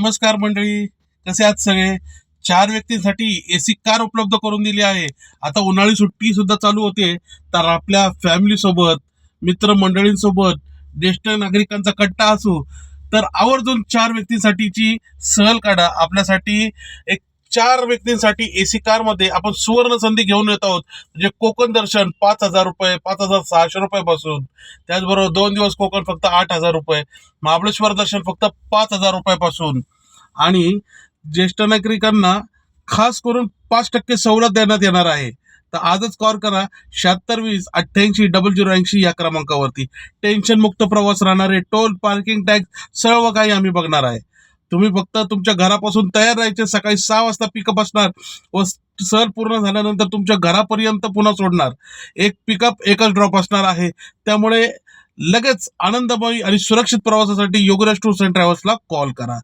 नमस्कार मंडळी, कसे आहात सगळे. 4 व्यक्तींसाठी एसी कार उपलब्ध करून दिली आहे. आता उन्हाळी सुट्टी सुद्धा चालू होते, तर आपल्या फॅमिली सोबत, मित्रमंडळींसोबत, ज्येष्ठ नागरिकांचा कट्टा असू, तर आवर्जून 4 व्यक्तींसाठीची सहल काढा. आपल्यासाठी एक 4 व्यक्तींसाठी एसी कार मध्ये आपण सुवर्ण संधी घेऊन येत आहोत. म्हणजे कोकण दर्शन 5,000 रुपये, 5,600 रुपये पासून, त्याचबरोबर 2 दिवस कोकण फक्त 8,000 रुपये, महाबळेश्वर दर्शन फक्त 5,000 रुपयापासून, आणि ज्येष्ठ नागरिकांना खास करून 5% सवलत देण्यात येणार आहे. तर आजच कॉल करा 7620 88 0080 या क्रमांकावरती. टेन्शन मुक्त प्रवास राहणार आहे. टोल, पार्किंग टॅक्स सर्व काही आम्ही बघणार आहे. तुम्ही फक्त तुमच्या घरापासून तयार राहायचे. सकाळी 6 वाजता पिकअप असणार व सहल पूर्ण झाल्यानंतर तुमच्या घरापर्यंत पुन्हा सोडणार. एक पिकअप एकच ड्रॉप असणार आहे. त्यामुळे लगेच आनंदमयी आणि सुरक्षित प्रवासासाठी योगराज टूर्स अँड ट्रॅव्हल्सला कॉल करा.